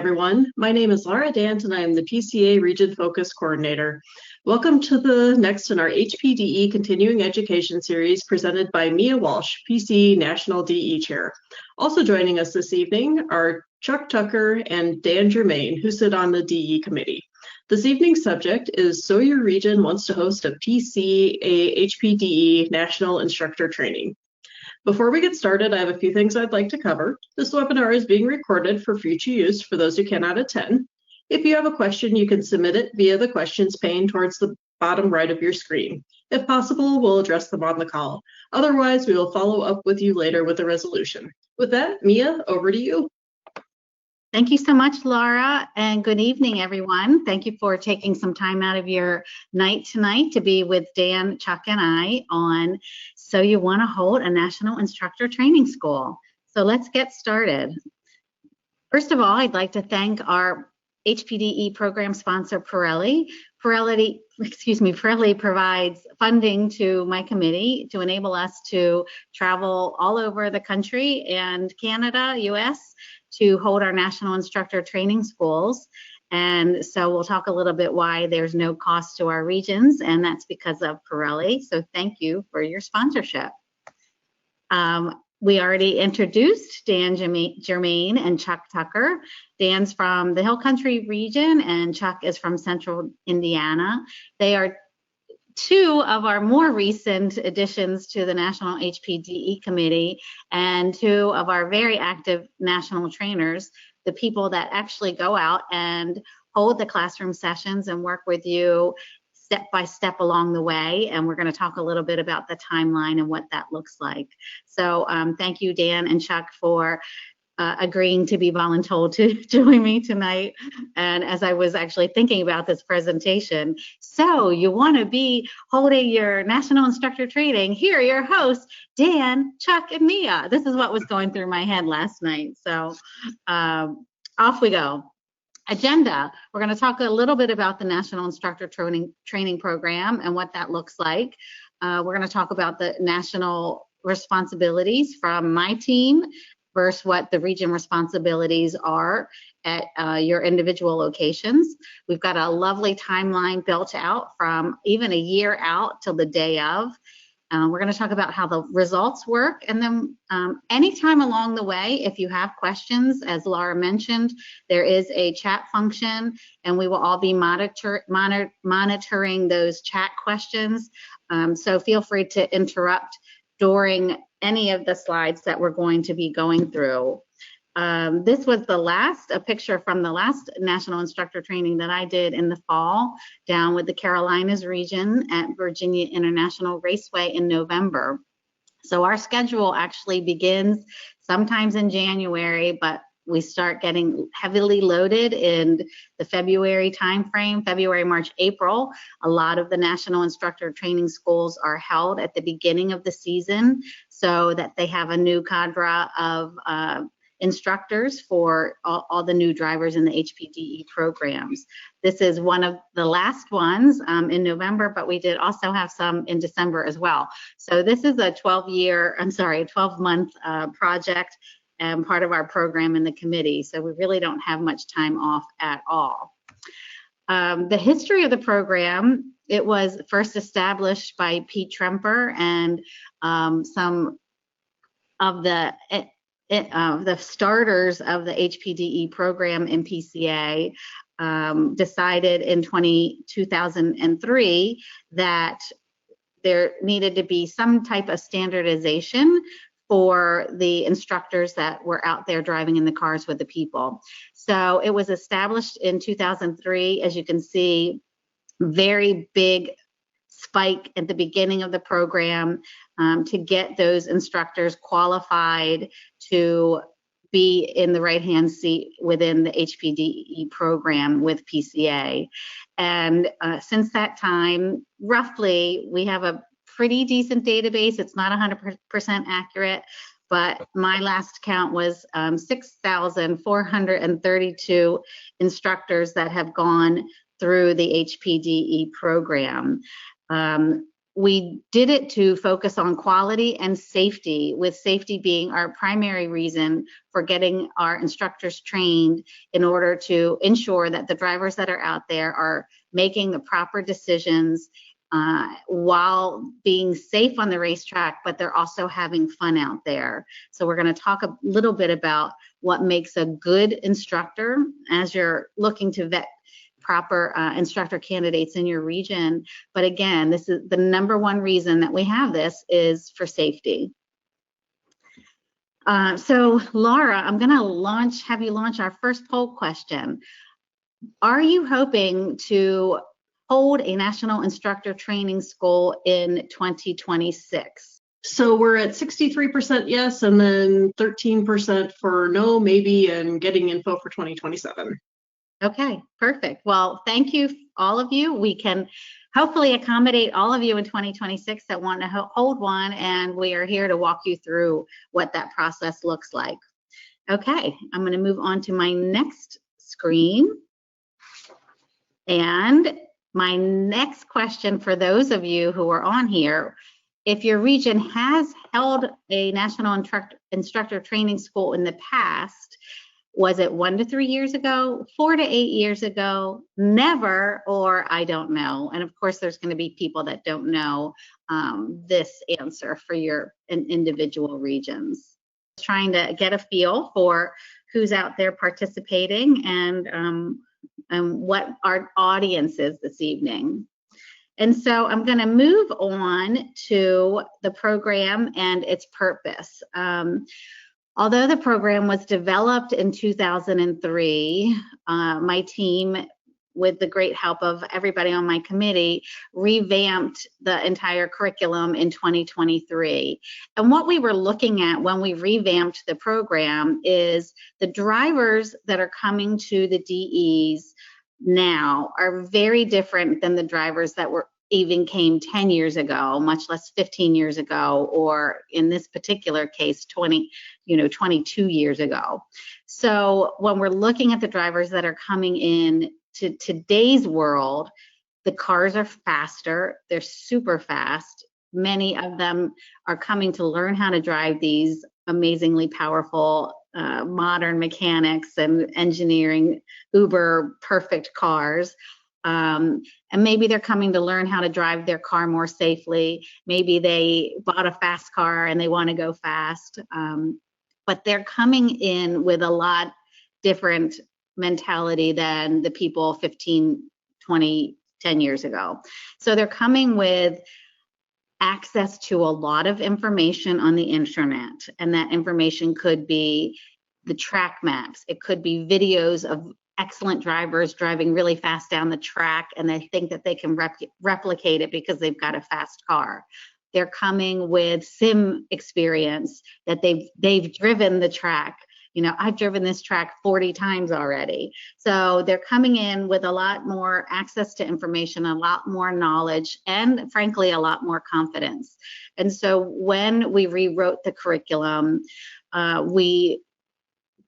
everyone. My name is Laura Dant, and I am the PCA Region Focus Coordinator. Welcome to the next in our HPDE Continuing Education Series presented by Mia Walsh, PCA National DE Chair. Also joining us this evening are Chuck Tucker and Dan Germain, who sit on the DE Committee. This evening's subject is So Your Region Wants to Host a PCA HPDE National Instructor Training. Before we get started, I have a few things I'd like to cover. This webinar is being recorded for future use for those who cannot attend. If you have a question, you can submit it via the questions pane towards the bottom right of your screen. If possible, we'll address them on the call. Otherwise, we will follow up with you later with a resolution. With that, Mia, over to you. Thank you so much, Laura, and good evening, everyone. Thank you for taking some time out of your night tonight to be with Dan, Chuck, and I on So You Want to Hold a National Instructor Training School. So let's get started. First of all, I'd like to thank our HPDE program sponsor, Pirelli. Pirelli provides funding to my committee to enable us to travel all over the country and Canada, US, to hold our national instructor training schools. And so we'll talk a little bit why there's no cost to our regions, and that's because of Pirelli. So thank you for your sponsorship. We already introduced Dan Germain and Chuck Tucker. Dan's from the Hill Country region and Chuck is from Central Indiana. They are two of our more recent additions to the National HPDE Committee and two of our very active national trainers, the people that actually go out and hold the classroom sessions and work with you step by step along the way. And we're going to talk a little bit about the timeline and what that looks like. So thank you, Dan and Chuck, for agreeing to be voluntold to join me tonight. And as I was actually thinking about this presentation, so you want to be holding your national instructor training, here are your hosts, Dan, Chuck, and Mia. This is what was going through my head last night. So off we go. Agenda, we're going to talk a little bit about the National Instructor Training Program and what that looks like. We're going to talk about the national responsibilities from my team versus what the region responsibilities are at your individual locations. We've got a lovely timeline built out from even a year out till the day of. We're going to talk about how the results work, and then anytime along the way, if you have questions, as Laura mentioned, there is a chat function, and we will all be monitoring those chat questions. So feel free to interrupt during any of the slides that we're going to be going through. This was a picture from the last national instructor training that I did in the fall down with the Carolinas region at Virginia International Raceway in November. So our schedule actually begins sometimes in January, but we start getting heavily loaded in the February timeframe, February, March, April. A lot of the national instructor training schools are held at the beginning of the season so that they have a new cadre of instructors for all the new drivers in the HPDE programs. This is one of the last ones in November, but we did also have some in December as well. So this is a 12-month project and part of our program in the committee. So we really don't have much time off at all. The history of the program, it was first established by Pete Tremper and some of the starters of the HPDE program in PCA decided in 2003 that there needed to be some type of standardization for the instructors that were out there driving in the cars with the people. So it was established in 2003, as you can see, very big spike at the beginning of the program to get those instructors qualified to be in the right-hand seat within the HPDE program with PCA. And since that time, roughly, we have a pretty decent database. It's not 100% accurate, but my last count was 6,432 instructors that have gone through the HPDE program. we did it to focus on quality and safety, with safety being our primary reason for getting our instructors trained in order to ensure that the drivers that are out there are making the proper decisions while being safe on the racetrack, but they're also having fun out there. So we're going to talk a little bit about what makes a good instructor as you're looking to vet proper instructor candidates in your region. But again, this is the number one reason that we have this is for safety. So Laura, I'm going to have you launch our first poll question. Are you hoping to hold a National Instructor Training School in 2026? So we're at 63% yes, and then 13% for no, maybe, and getting info for 2027. Okay, perfect. Well, thank you, all of you. We can hopefully accommodate all of you in 2026 that want to hold one, and we are here to walk you through what that process looks like. Okay, I'm going to move on to my next screen. And my next question for those of you who are on here, if your region has held a National Instructor Training School in the past, was it 1 to 3 years ago, 4 to 8 years ago, never, or I don't know? And of course, there's going to be people that don't know this answer for your individual regions. Trying to get a feel for who's out there participating and what our audience is this evening. And so I'm going to move on to the program and its purpose. Although the program was developed in 2003, my team, with the great help of everybody on my committee, revamped the entire curriculum in 2023. And what we were looking at when we revamped the program is the drivers that are coming to the DEs now are very different than the drivers that even came 10 years ago, much less 15 years ago, or in this particular case, 22 years ago. So when we're looking at the drivers that are coming in to today's world, the cars are faster, they're super fast. Many of them are coming to learn how to drive these amazingly powerful modern mechanics and engineering uber perfect cars. And maybe they're coming to learn how to drive their car more safely. Maybe they bought a fast car and they want to go fast. But they're coming in with a lot different mentality than the people 15, 20, 10 years ago. So they're coming with access to a lot of information on the internet. And that information could be the track maps. It could be videos of excellent drivers driving really fast down the track, and they think that they can replicate it because they've got a fast car. They're coming with sim experience that they've driven the track. I've driven this track 40 times already. So they're coming in with a lot more access to information, a lot more knowledge, and frankly, a lot more confidence. And so when we rewrote the curriculum, we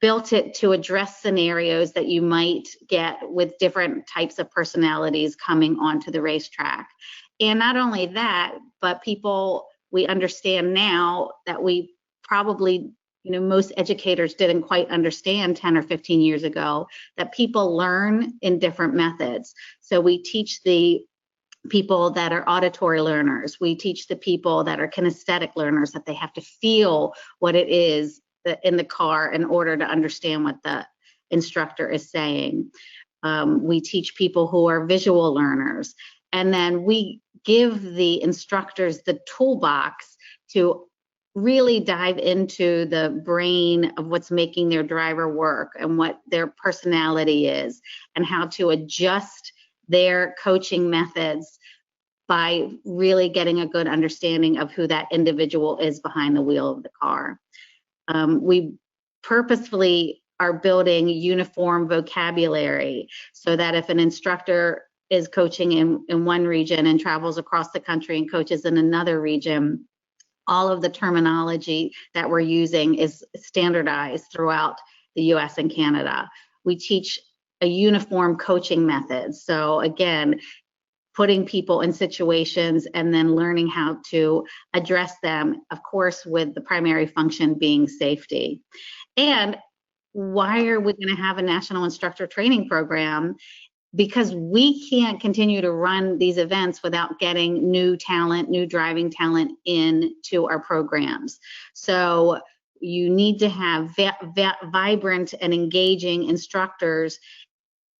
built it to address scenarios that you might get with different types of personalities coming onto the racetrack. And not only that, but we understand now that we probably, most educators didn't quite understand 10 or 15 years ago, that people learn in different methods. So we teach the people that are auditory learners. We teach the people that are kinesthetic learners that they have to feel what it is in the car in order to understand what the instructor is saying. We teach people who are visual learners. And then we give the instructors the toolbox to really dive into the brain of what's making their driver work and what their personality is and how to adjust their coaching methods by really getting a good understanding of who that individual is behind the wheel of the car. We purposefully are building uniform vocabulary so that if an instructor is coaching in one region and travels across the country and coaches in another region, all of the terminology that we're using is standardized throughout the US and Canada. We teach a uniform coaching method. So again, putting people in situations and then learning how to address them, of course, with the primary function being safety. And why are we going to have a national instructor training program? Because we can't continue to run these events without getting new talent, new driving talent into our programs. So you need to have vibrant and engaging instructors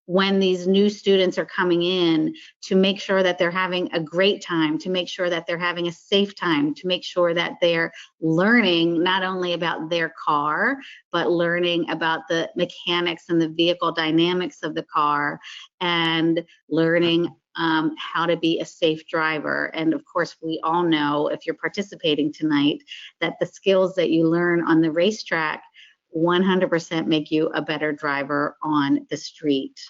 when these new students are coming in, to make sure that they're having a great time, to make sure that they're having a safe time, to make sure that they're learning not only about their car, but learning about the mechanics and the vehicle dynamics of the car, and learning how to be a safe driver. And of course, we all know, if you're participating tonight, that the skills that you learn on the racetrack 100% make you a better driver on the street.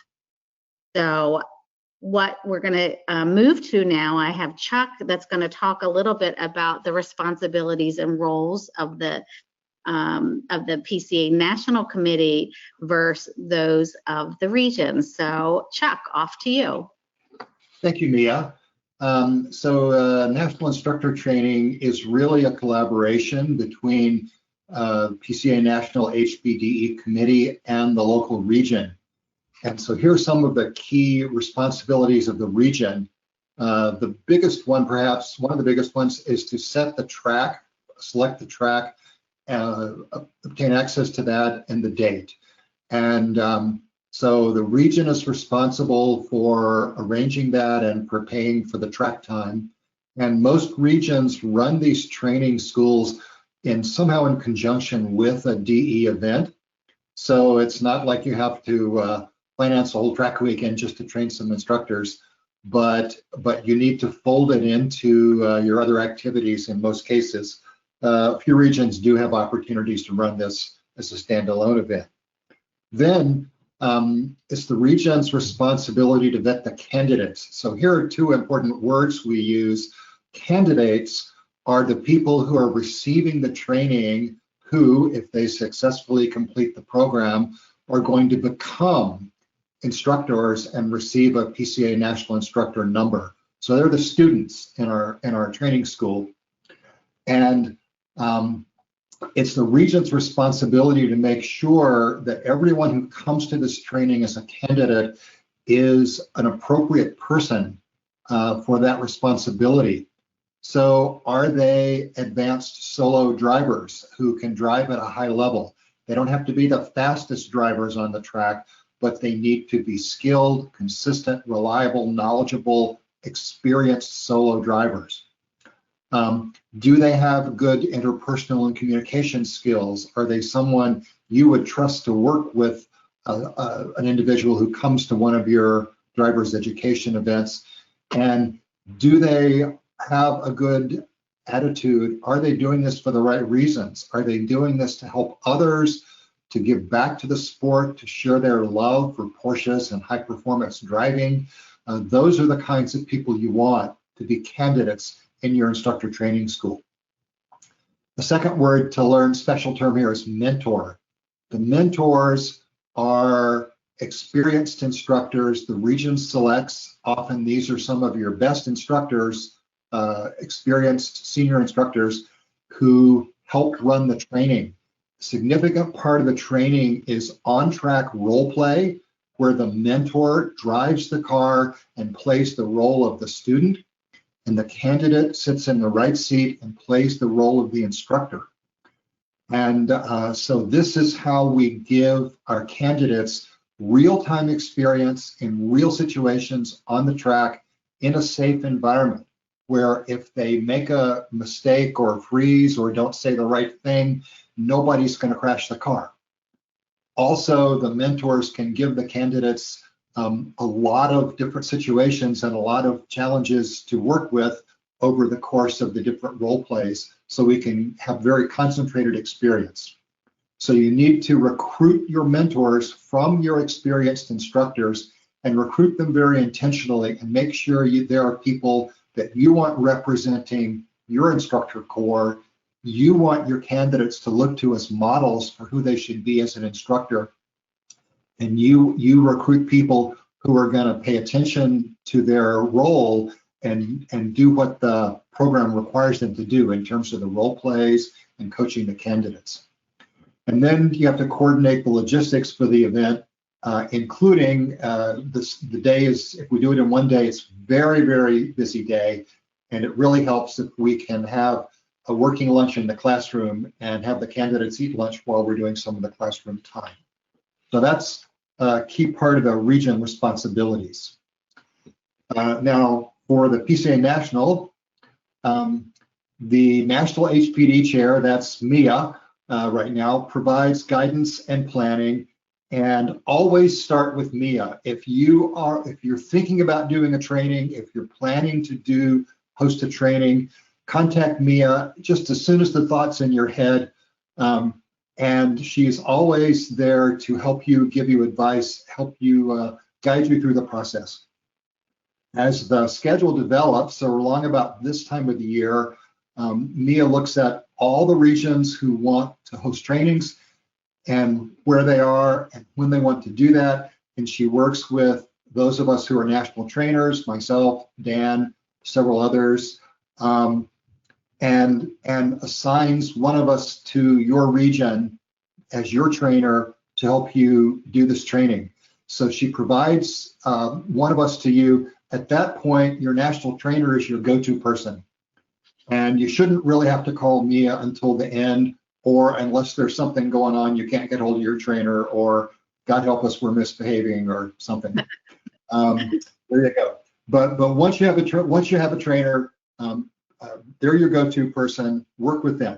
So what we're going to move to now, I have Chuck that's going to talk a little bit about the responsibilities and roles of the PCA National Committee versus those of the regions. So Chuck, off to you. Thank you, Mia. National Instructor Training is really a collaboration between PCA National HPDE Committee and the local region. And so here are some of the key responsibilities of the region. The biggest one, perhaps one of the biggest ones, is to set the track, select the track, obtain access to that and the date. And so the region is responsible for arranging that and for paying for the track time. And most regions run these training schools somehow in conjunction with a DE event. So it's not like you have to finance a whole track weekend just to train some instructors, but you need to fold it into your other activities in most cases. A few regions do have opportunities to run this as a standalone event. Then it's the region's responsibility to vet the candidates. So here are two important words we use. Candidates are the people who are receiving the training, who, if they successfully complete the program, are going to become instructors and receive a PCA National Instructor number. So they're the students in our training school. And it's the region's responsibility to make sure that everyone who comes to this training as a candidate is an appropriate person for that responsibility. So are they advanced solo drivers who can drive at a high level? They don't have to be the fastest drivers on the track, but they need to be skilled, consistent, reliable, knowledgeable, experienced solo drivers. Do they have good interpersonal and communication skills? Are they someone you would trust to work with an individual who comes to one of your driver's education events? And do they have a good attitude? Are they doing this for the right reasons? Are they doing this to help others, to give back to the sport, to share their love for Porsches and high performance driving? Those are the kinds of people you want to be candidates in your instructor training school. The second word to learn, special term here, is mentor. The mentors are experienced instructors the region selects. Often these are some of your best instructors, experienced senior instructors who helped run the training. A significant part of the training is on-track role play, where the mentor drives the car and plays the role of the student, and the candidate sits in the right seat and plays the role of the instructor. And so this is how we give our candidates real-time experience in real situations on the track in a safe environment, where if they make a mistake or freeze or don't say the right thing, nobody's going to crash the car. Also, the mentors can give the candidates a lot of different situations and a lot of challenges to work with over the course of the different role plays, so we can have very concentrated experience. So you need to recruit your mentors from your experienced instructors, and recruit them very intentionally, and make sure there are people that you want representing your instructor corps. You want your candidates to look to as models for who they should be as an instructor. And you recruit people who are going to pay attention to their role and do what the program requires them to do in terms of the role plays and coaching the candidates. And then you have to coordinate the logistics for the event, including the day is, if we do it in one day, it's very, very busy day. And it really helps if we can have a working lunch in the classroom and have the candidates eat lunch while we're doing some of the classroom time. So that's a key part of the region responsibilities. Now, for the PCA National, the National HPDE Chair, that's Mia right now, provides guidance and planning, and always start with Mia. If you're thinking about doing a training, if you're planning to host a training, contact Mia just as soon as the thought's in your head. And she's always there to help you, give you advice, help you, guide you through the process. As the schedule develops, so along about this time of the year, Mia looks at all the regions who want to host trainings and where they are and when they want to do that. And she works with those of us who are national trainers, myself, Dan, several others, and assigns one of us to your region as your trainer to help you do this training. So she provides one of us to you. At that point, your national trainer is your go-to person. And you shouldn't really have to call Mia until the end, or unless there's something going on, you can't get hold of your trainer, or God help us, we're misbehaving or something. There you go. But once you have a trainer, they're your go-to person. Work with them.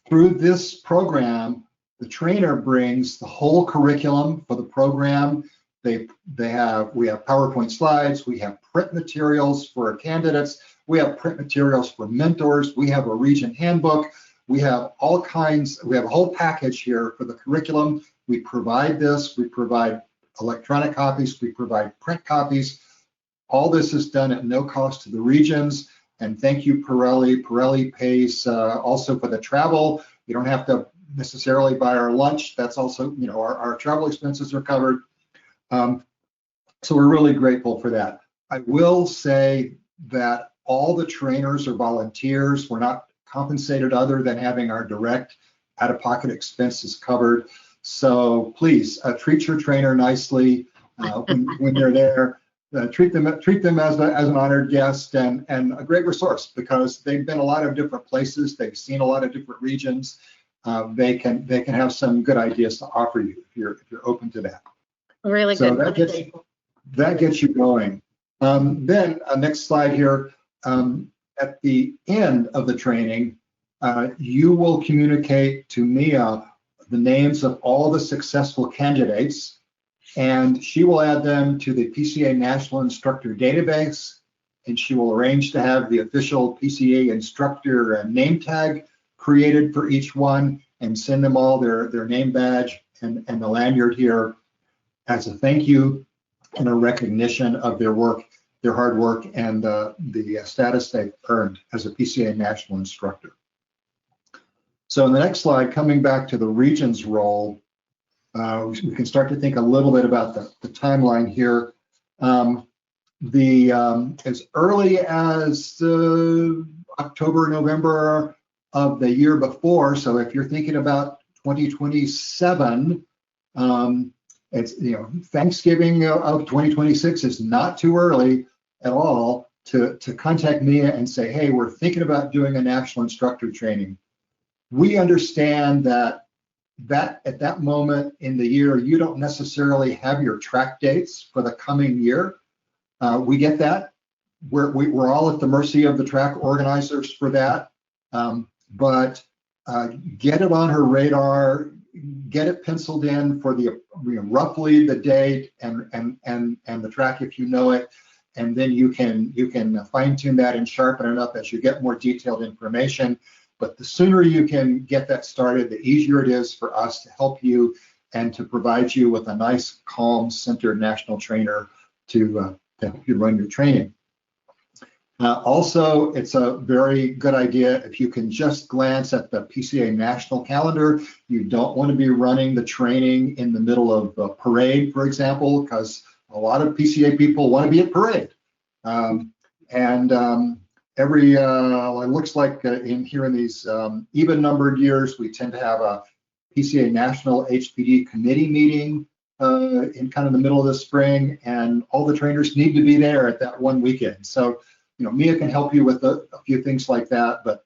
Through this program, the trainer brings the whole curriculum for the program. We have PowerPoint slides. We have print materials for candidates. We have print materials for mentors. We have a region handbook. We have all kinds. We have a whole package here for the curriculum. We provide this. We provide electronic copies. We provide print copies. All this is done at no cost to the regions. And thank you, Pirelli. Pirelli pays also for the travel. You don't have to necessarily buy our lunch. That's also, our travel expenses are covered. So we're really grateful for that. I will say that all the trainers are volunteers. We're not compensated other than having our direct out-of-pocket expenses covered. So please treat your trainer nicely when they're there. Treat them as an honored guest and a great resource, because they've been a lot of different places. They've seen a lot of different regions. They can have some good ideas to offer you if you're open to that. Really so good. That gets you going. Then next slide here. At the end of the training, you will communicate to Mia the names of all the successful candidates, and she will add them to the PCA National Instructor Database, and she will arrange to have the official PCA instructor name tag created for each one and send them all their name badge and the lanyard here as a thank you and a recognition of their work, their hard work, and the status they've earned as a PCA National Instructor. So in the next slide, coming back to the region's role, we can start to think a little bit about the timeline here. As early as October, November of the year before, so if you're thinking about 2027, it's, Thanksgiving of 2026 is not too early at all to contact Mia and say, hey, we're thinking about doing a national instructor training. We understand that at that moment in the year, you don't necessarily have your track dates for the coming year. We get that. We're all at the mercy of the track organizers for that. But get it on her radar, get it penciled in for the roughly the date and the track if you know it, and then you can fine tune that and sharpen it up as you get more detailed information. But the sooner you can get that started, the easier it is for us to help you and to provide you with a nice, calm, centered national trainer to help you run your training. Also, it's a very good idea if you can just glance at the PCA national calendar. You don't want to be running the training in the middle of a parade, for example, because a lot of PCA people want to be at parade. It looks like in these even numbered years, we tend to have a PCA National HPDE committee meeting in kind of the middle of the spring, and all the trainers need to be there at that one weekend. So, Mia can help you with a few things like that, but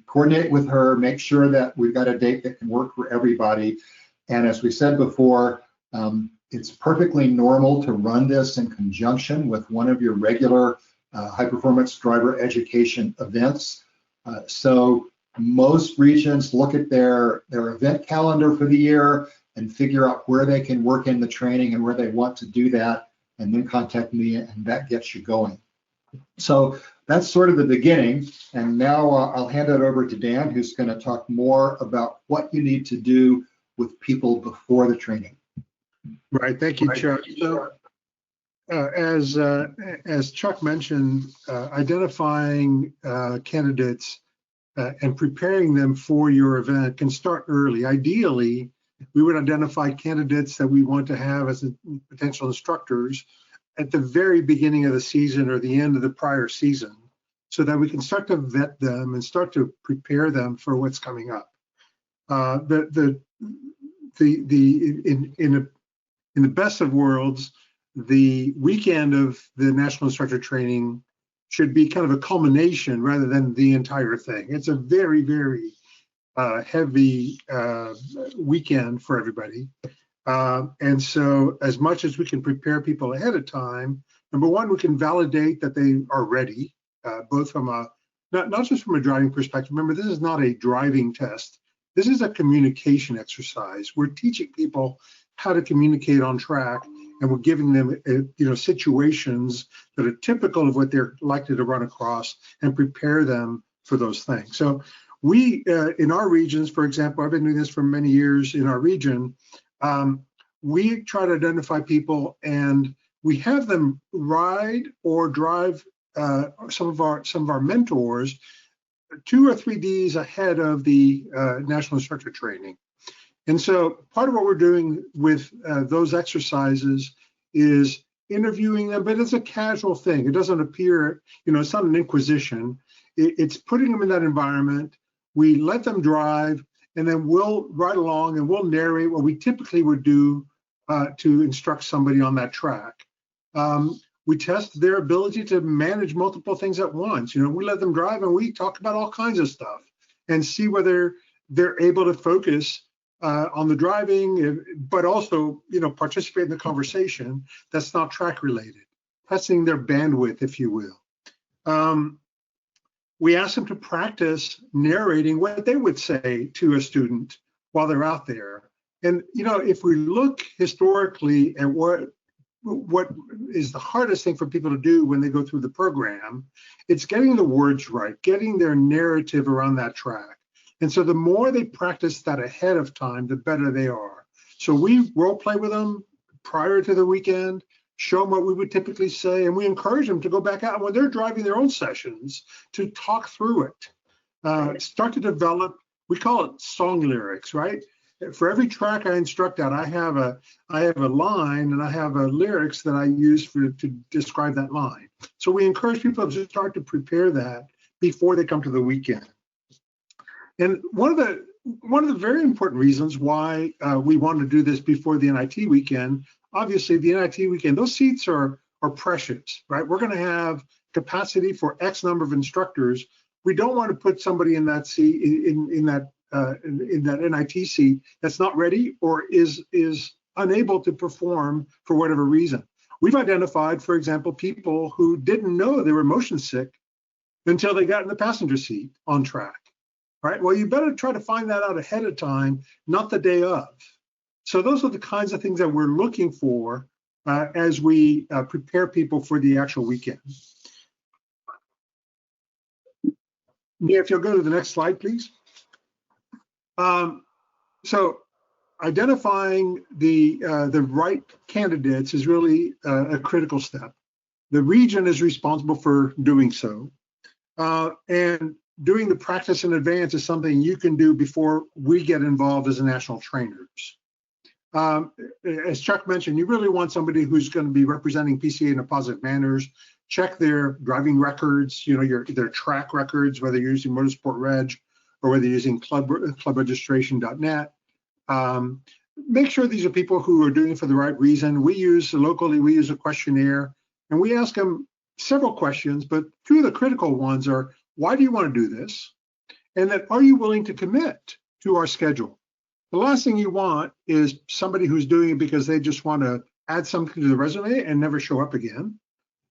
coordinate with her, make sure that we've got a date that can work for everybody. And as we said before, it's perfectly normal to run this in conjunction with one of your regular high performance driver education events. So most regions look at their event calendar for the year and figure out where they can work in the training and where they want to do that, and then contact me, and that gets you going. So that's sort of the beginning, and now I'll hand it over to Dan, who's going to talk more about what you need to do with people before the training. Right, thank you, Chuck. So, as Chuck mentioned, identifying candidates and preparing them for your event can start early. Ideally, we would identify candidates that we want to have as potential instructors at the very beginning of the season or the end of the prior season, so that we can start to vet them and start to prepare them for what's coming up. In the best of worlds, the weekend of the National Instructor Training should be kind of a culmination rather than the entire thing. It's a very, very heavy weekend for everybody. And so as much as we can prepare people ahead of time, number one, we can validate that they are ready, both from not just from a driving perspective. Remember, this is not a driving test. This is a communication exercise. We're teaching people how to communicate on track, and we're giving them situations that are typical of what they're likely to run across and prepare them for those things. So we, in our regions, for example, I've been doing this for many years in our region, we try to identify people and we have them ride or drive some of our mentors 2 or 3 days ahead of the National Instructor Training. And so part of what we're doing with those exercises is interviewing them, but it's a casual thing. It doesn't appear, it's not an inquisition. It's putting them in that environment. We let them drive, and then we'll ride along and we'll narrate what we typically would do to instruct somebody on that track. We test their ability to manage multiple things at once. We let them drive and we talk about all kinds of stuff and see whether they're able to focus on the driving, but also, participate in the conversation that's not track related, testing their bandwidth, if you will. We ask them to practice narrating what they would say to a student while they're out there. And, if we look historically at what is the hardest thing for people to do when they go through the program, it's getting the words right, getting their narrative around that track. And so the more they practice that ahead of time, the better they are. So we role play with them prior to the weekend, show them what we would typically say, and we encourage them to go back out when they're driving their own sessions to talk through it. Start to develop, we call it song lyrics, right? For every track I instruct out, I have a line and I have a lyrics that I use to describe that line. So we encourage people to start to prepare that before they come to the weekend. And one of the very important reasons why we want to do this before the NIT weekend, obviously the NIT weekend, those seats are precious, right? We're going to have capacity for X number of instructors. We don't want to put somebody in that seat, in that NIT seat that's not ready or is unable to perform for whatever reason. We've identified, for example, people who didn't know they were motion sick until they got in the passenger seat on track. Right? Well, you better try to find that out ahead of time, not the day of. So those are the kinds of things that we're looking for as we prepare people for the actual weekend. Mia, if you'll go to the next slide, please. So identifying the right candidates is really a critical step. The region is responsible for doing so. And doing the practice in advance is something you can do before we get involved as national trainers. As Chuck mentioned, you really want somebody who's going to be representing PCA in a positive manner. Check their driving records, their track records, whether you're using Motorsport Reg or whether you're using clubregistration.net. Make sure these are people who are doing it for the right reason. Locally, we use a questionnaire, and we ask them several questions, but two of the critical ones are, why do you want to do this? And then, are you willing to commit to our schedule? The last thing you want is somebody who's doing it because they just want to add something to the resume and never show up again,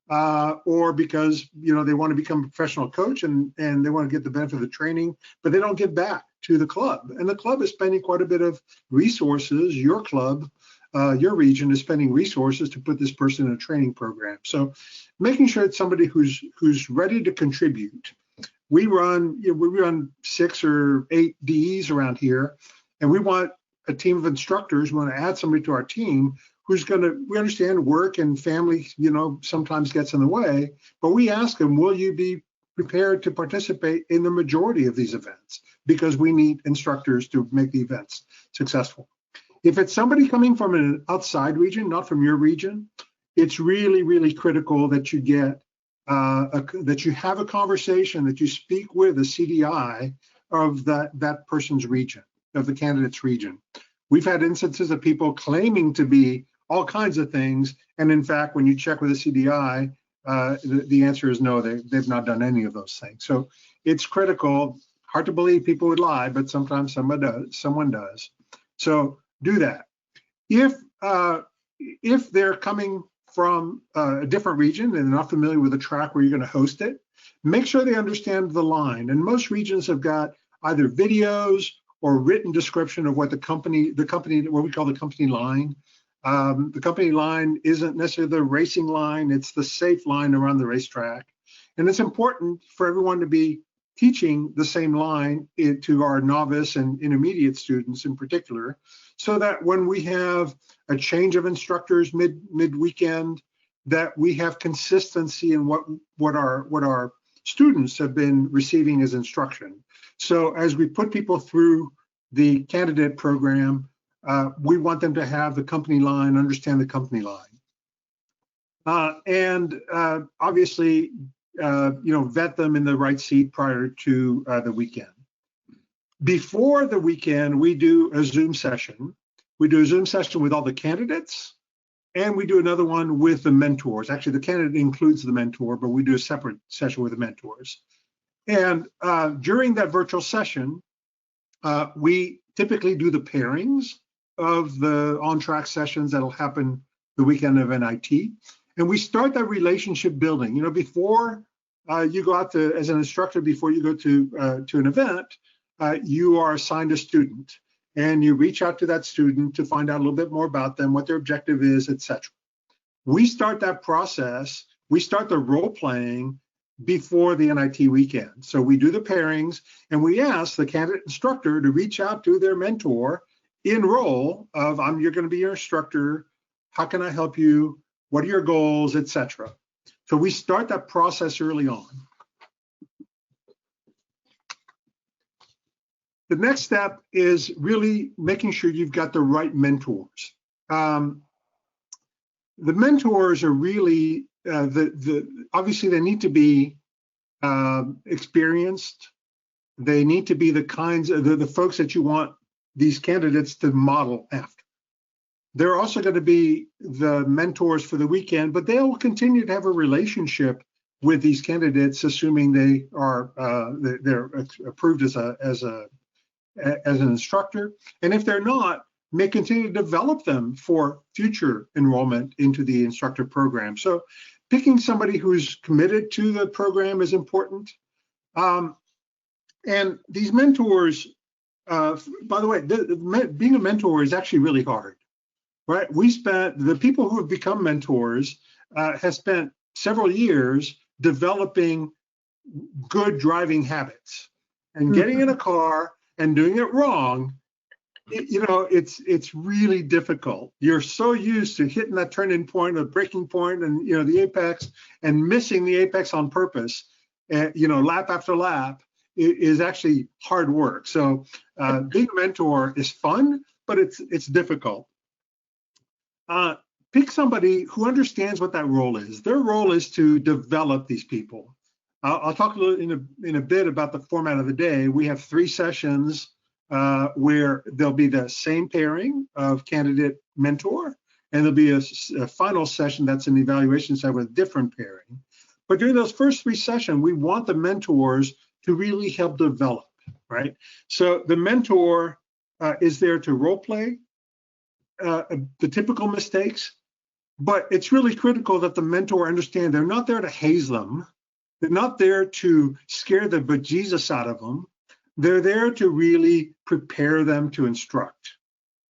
or because they want to become a professional coach and they want to get the benefit of the training, but they don't give back to the club. And the club is spending quite a bit of resources. Your club, your region is spending resources to put this person in a training program. So making sure it's somebody who's ready to contribute. We run 6 or 8 DEs around here, and we want a team of instructors. We want to add somebody to our team who's we understand work and family, sometimes gets in the way, but we ask them, will you be prepared to participate in the majority of these events? Because we need instructors to make the events successful. If it's somebody coming from an outside region, not from your region, it's really, really critical that you get that you have a conversation, that you speak with a CDI of that person's region, of the candidate's region. We've had instances of people claiming to be all kinds of things, and in fact, when you check with a CDI, the answer is no, they've not done any of those things. So it's critical. Hard to believe people would lie, but sometimes someone does. So do that. If they're coming from a different region and they're not familiar with the track where you're going to host it, make sure they understand the line. And most regions have got either videos or written description of what what we call the company line. The company line isn't necessarily the racing line, it's the safe line around the racetrack. And it's important for everyone to be teaching the same line to our novice and intermediate students in particular, so that when we have a change of instructors mid-weekend, that we have consistency in what our students have been receiving as instruction. So as we put people through the candidate program, we want them to have the company line, understand the company line, and obviously, vet them in the right seat prior to the weekend. Before the weekend, we do a Zoom session. We do a Zoom session with all the candidates, and we do another one with the mentors. Actually, the candidate includes the mentor, but we do a separate session with the mentors. And during that virtual session, we typically do the pairings of the on-track sessions that'll happen the weekend of NIT. And we start that relationship building. Before you go out as an instructor, before you go to an event, you are assigned a student, and you reach out to that student to find out a little bit more about them, what their objective is, etc. We start that process. We start the role playing before the NIT weekend. So we do the pairings, and we ask the candidate instructor to reach out to their mentor in role of, you're going to be your instructor. How can I help you? What are your goals, etc. So we start that process early on. The next step is really making sure you've got the right mentors. The mentors are really, obviously they need to be experienced. They need to be the kinds of the folks that you want these candidates to model after. They're also going to be the mentors for the weekend, but they'll continue to have a relationship with these candidates, assuming they are they're approved as an instructor. And if they're not, may continue to develop them for future enrollment into the instructor program. So picking somebody who's committed to the program is important. And these mentors, by the way, being a mentor is actually really hard, right? The people who have become mentors have spent several years developing good driving habits, and getting in a car and doing it wrong it's really difficult. You're so used to hitting that turning point, or breaking point, and the apex, and missing the apex on purpose, lap after lap is actually hard work. So being a mentor is fun, but it's difficult. Pick somebody who understands what that role is. Their role is to develop these people. I'll talk a little in a bit about the format of the day. We have 3 sessions where there'll be the same pairing of candidate mentor, and there'll be a final session that's an evaluation session with a different pairing. But during those first 3 sessions, we want the mentors to really help develop, right? So the mentor is there to role play the typical mistakes, but it's really critical that the mentor understand they're not there to haze them. They're not there to scare the bejesus out of them. They're there to really prepare them to instruct,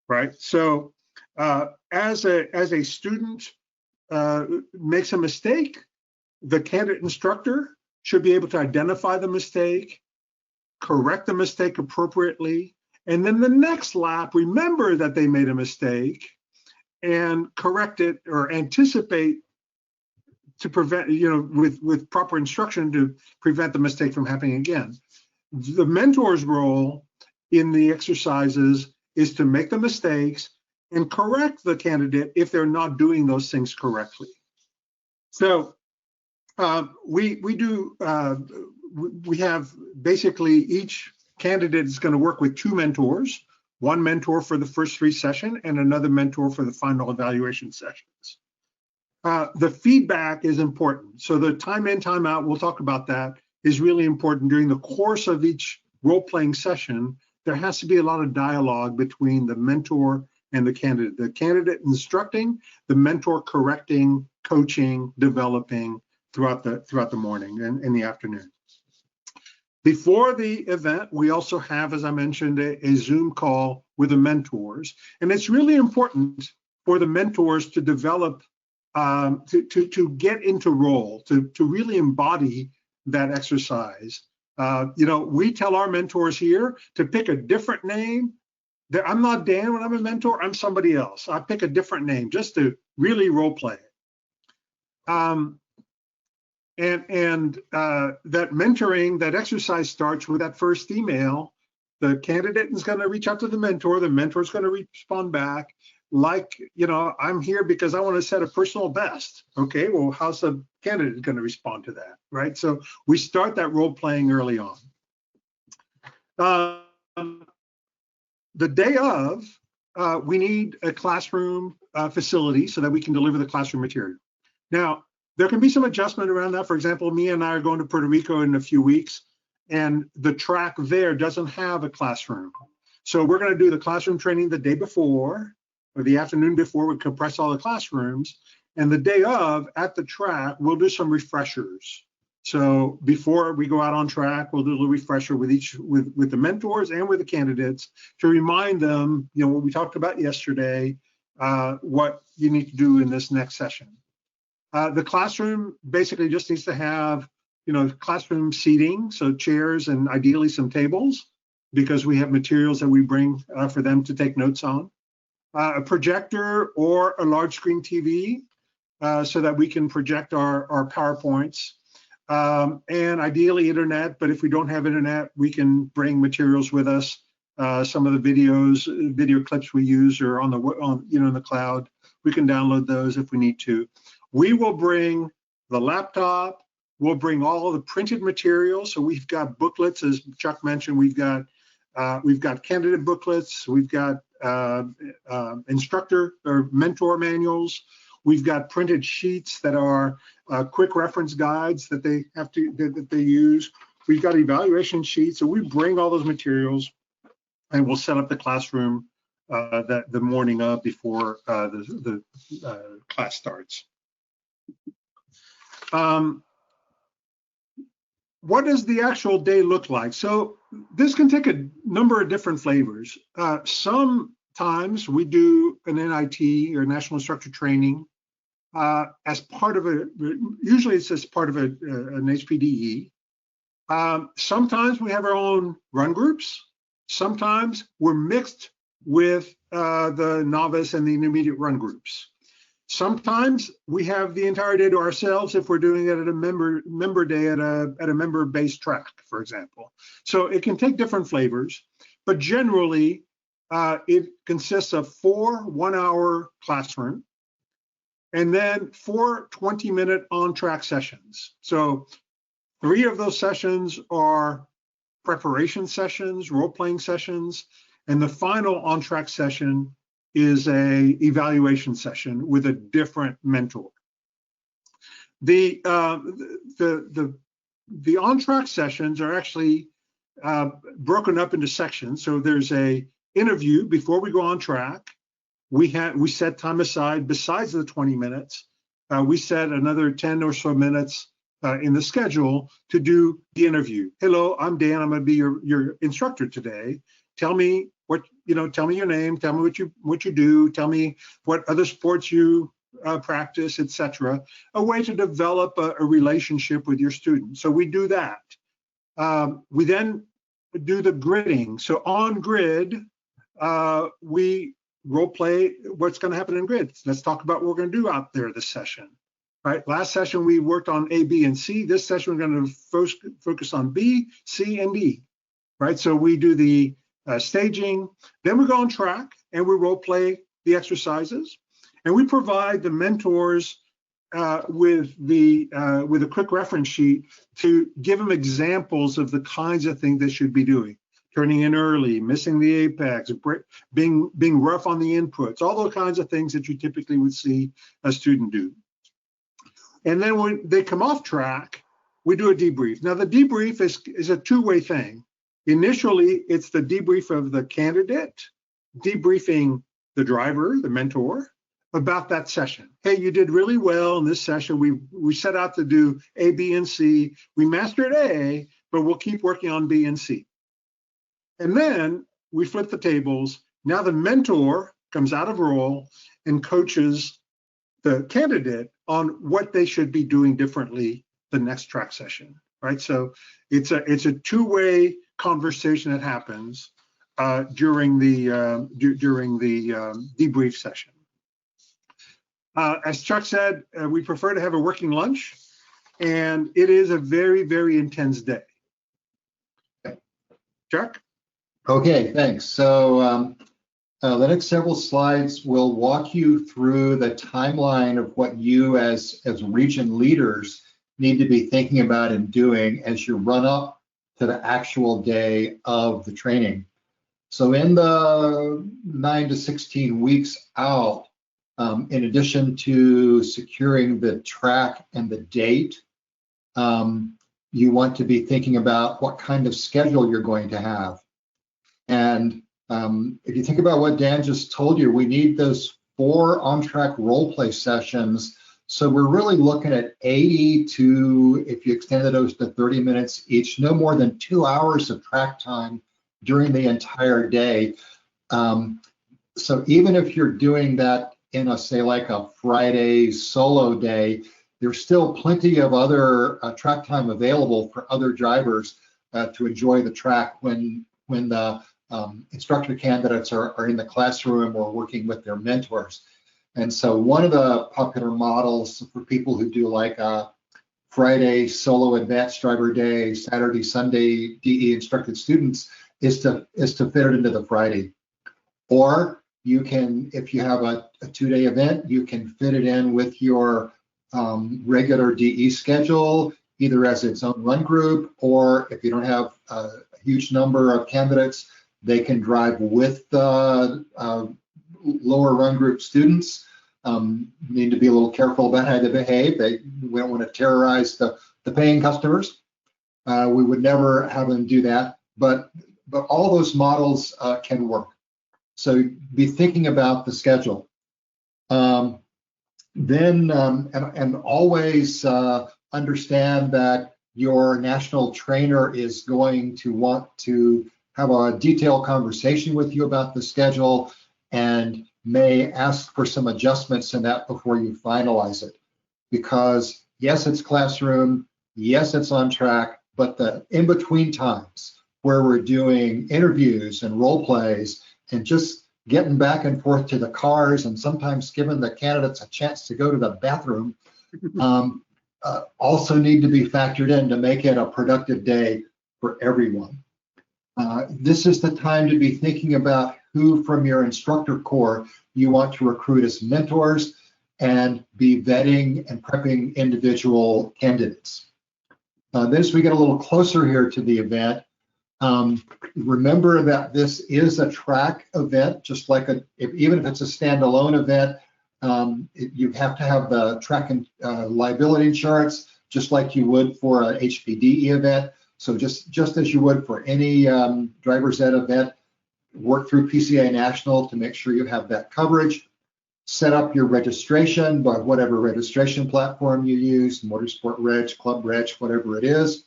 right? So as a student makes a mistake, the candidate instructor should be able to identify the mistake, correct the mistake appropriately, and then the next lap, remember that they made a mistake and correct it or anticipate to prevent, with proper instruction to prevent the mistake from happening again. The mentor's role in the exercises is to make the mistakes and correct the candidate if they're not doing those things correctly. So we have basically each candidate is going to work with 2 mentors, one mentor for the first 3 sessions and another mentor for the final evaluation sessions. The feedback is important. So the time in, time out, we'll talk about that, is really important. During the course of each role-playing session, there has to be a lot of dialogue between the mentor and the candidate instructing, the mentor correcting, coaching, developing throughout the morning and in the afternoon. Before the event, we also have, as I mentioned, a Zoom call with the mentors. And it's really important for the mentors to develop, to get into role, to really embody that exercise. We tell our mentors here to pick a different name. I'm not Dan when I'm a mentor, I'm somebody else. I pick a different name just to really role play it. That mentoring, that exercise starts with that first email. The candidate is going to reach out to the mentor is going to respond back like, I'm here because I want to set a personal best. Okay, well, how's the candidate going to respond to that, right? So we start that role playing early on. The day of, we need a classroom facility so that we can deliver the classroom material. Now, there can be some adjustment around that. For example, Mia and I are going to Puerto Rico in a few weeks, and the track there doesn't have a classroom. So we're going to do the classroom training the day before, or the afternoon before. We compress all the classrooms, and the day of, at the track, we'll do some refreshers. So before we go out on track, we'll do a little refresher with the mentors and with the candidates to remind them, what we talked about yesterday, what you need to do in this next session. The classroom basically just needs to have, classroom seating, so chairs and ideally some tables, because we have materials that we bring for them to take notes on. A projector or a large screen TV so that we can project our PowerPoints. And ideally internet, but if we don't have internet, we can bring materials with us. Some of the video clips we use are in the cloud. We can download those if we need to. We will bring the laptop. We'll bring all of the printed materials. So we've got booklets, as Chuck mentioned. We've got candidate booklets. We've got instructor or mentor manuals. We've got printed sheets that are quick reference guides that they use. We've got evaluation sheets. So we bring all those materials, and we'll set up the classroom the morning of before the class starts. What does the actual day look like? So this can take a number of different flavors. Sometimes we do an NIT or National Instructor Training as part of usually it's as part of an HPDE. Sometimes we have our own run groups. Sometimes we're mixed with the novice and the intermediate run groups. Sometimes we have the entire day to ourselves if we're doing it at a member day at a member-based track, for example. So it can take different flavors, but generally it consists of 4 one-hour classroom and then 4 20-minute on-track sessions. So 3 of those sessions are preparation sessions, role-playing sessions, and the final on-track session is a evaluation session with a different mentor. The on-track sessions are actually broken up into sections. So there's a interview before we go on track. We set time aside besides the 20 minutes. We set another 10 or so minutes in the schedule to do the interview. Hello, I'm Dan. I'm going to be your instructor today. Tell me tell me your name, tell me what you do, tell me what other sports you practice, etc. A way to develop a relationship with your student. So we do that. We then do the gridding. So on grid, we role play what's going to happen in grid. Let's talk about what we're going to do out there this session. Right. Last session we worked on A, B, and C. This session we're going to focus on B, C, and D. Right. So we do the staging, then we go on track and we role play the exercises, and we provide the mentors with a quick reference sheet to give them examples of the kinds of things they should be doing: turning in early, missing the apex, being rough on the inputs, all those kinds of things that you typically would see a student do. And then when they come off track, we do a debrief. Now the debrief is a two-way thing. Initially, it's the debrief of the candidate, debriefing the driver, the mentor, about that session. Hey, you did really well in this session. We set out to do A, B, and C. We mastered A, but we'll keep working on B and C. And then we flip the tables. Now the mentor comes out of role and coaches the candidate on what they should be doing differently the next track session, right? So it's a two-way conversation that happens during the debrief session. As Chuck said, we prefer to have a working lunch, and it is a very, very intense day. Chuck? Okay, thanks. So the next several slides will walk you through the timeline of what you as region leaders need to be thinking about and doing as you run up to the actual day of the training. So in the 9 to 16 weeks out, in addition to securing the track and the date, you want to be thinking about what kind of schedule you're going to have. And if you think about what Dan just told you, we need those 4 on-track role play sessions. So we're really looking at 80 to, if you extended those to 30 minutes each, no more than 2 hours of track time during the entire day. So even if you're doing that in a, say, like a Friday solo day, there's still plenty of other track time available for other drivers to enjoy the track when the instructor candidates are in the classroom or working with their mentors. And so one of the popular models for people who do like a Friday solo advanced driver day, Saturday, Sunday DE instructed students is to fit it into the Friday. Or you can, if you have a 2-day event, you can fit it in with your regular DE schedule, either as its own run group, or if you don't have a huge number of candidates, they can drive with the lower run group students. Need to be a little careful about how they behave. We don't want to terrorize the paying customers. We would never have them do that, but all those models can work. So be thinking about the schedule. Then and always understand that your national trainer is going to want to have a detailed conversation with you about the schedule and may ask for some adjustments in that before you finalize it. Because yes, it's classroom, yes, it's on track, but the in-between times where we're doing interviews and role plays and just getting back and forth to the cars and sometimes giving the candidates a chance to go to the bathroom also need to be factored in to make it a productive day for everyone. This is the time to be thinking about who from your instructor corps you want to recruit as mentors and be vetting and prepping individual candidates. Then as we get a little closer here to the event, remember that this is a track event, just like even if it's a standalone event, you have to have the track and liability insurance, just like you would for an HPDE event. So just as you would for any driver's ed event, work through PCA National to make sure you have that coverage. Set up your registration by whatever registration platform you use, Motorsport Reg, Club Reg, whatever it is,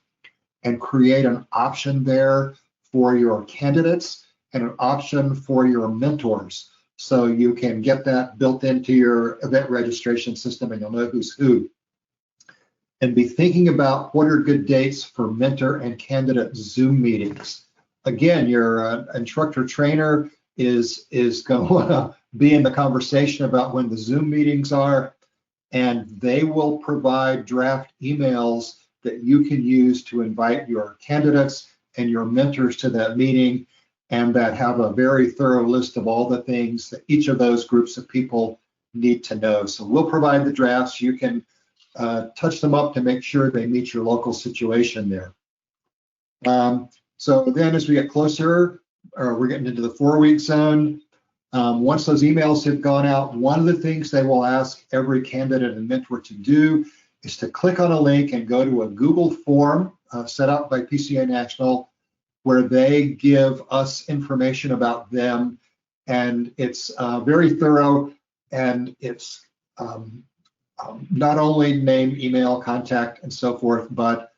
and create an option there for your candidates and an option for your mentors. So you can get that built into your event registration system and you'll know who's who. And be thinking about what are good dates for mentor and candidate Zoom meetings. Again, your instructor trainer is going to want to be in the conversation about when the Zoom meetings are, and they will provide draft emails that you can use to invite your candidates and your mentors to that meeting, and that have a very thorough list of all the things that each of those groups of people need to know. So we'll provide the drafts. You can touch them up to make sure they meet your local situation there. So then as we get closer, we're getting into the 4-week zone. Once those emails have gone out, one of the things they will ask every candidate and mentor to do is to click on a link and go to a Google form set up by PCA National, where they give us information about them. And it's very thorough, and it's not only name, email, contact, and so forth, but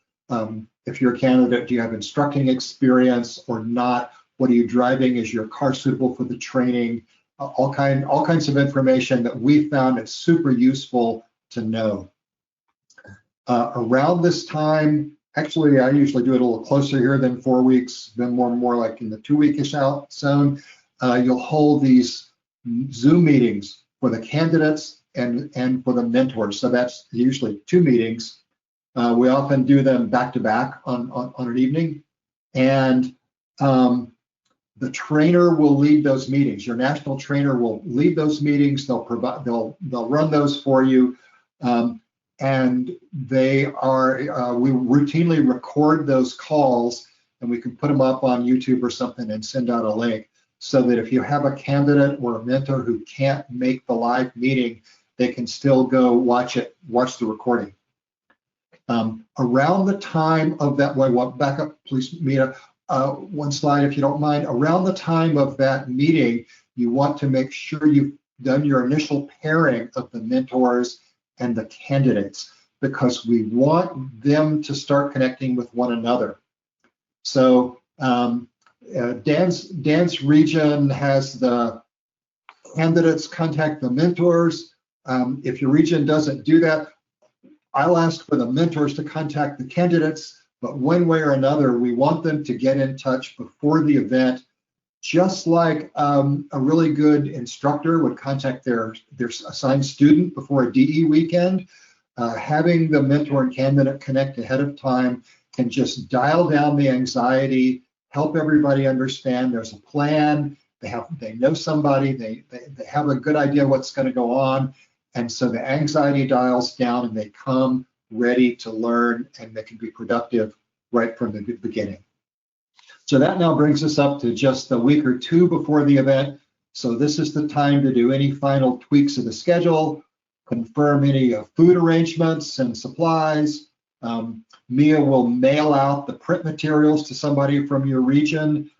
if you're a candidate, do you have instructing experience or not? What are you driving? Is your car suitable for the training? All kinds of information that we found is super useful to know. Around this time, actually, I usually do it a little closer here than 4 weeks, then more like in the 2-weekish out zone. You'll hold these Zoom meetings for the candidates and for the mentors. So that's usually 2 meetings. We often do them back to back on an evening, and the trainer will lead those meetings. Your national trainer will lead those meetings. They'll run those for you, and they are. We routinely record those calls, and we can put them up on YouTube or something and send out a link, so that if you have a candidate or a mentor who can't make the live meeting, they can still go watch the recording. Around the time of that, back up, please, Mia. One slide, if you don't mind. Around the time of that meeting, you want to make sure you've done your initial pairing of the mentors and the candidates, because we want them to start connecting with one another. So Dan's region has the candidates contact the mentors. If your region doesn't do that, I'll ask for the mentors to contact the candidates. But one way or another, we want them to get in touch before the event, just like a really good instructor would contact their assigned student before a DE weekend. Having the mentor and candidate connect ahead of time can just dial down the anxiety, help everybody understand there's a plan, they know somebody, they have a good idea what's going to go on, and so the anxiety dials down and they come ready to learn, and they can be productive right from the beginning. So that now brings us up to just a week or 2 before the event. So this is the time to do any final tweaks of the schedule, confirm any food arrangements and supplies. Mia will mail out the print materials to somebody from your region,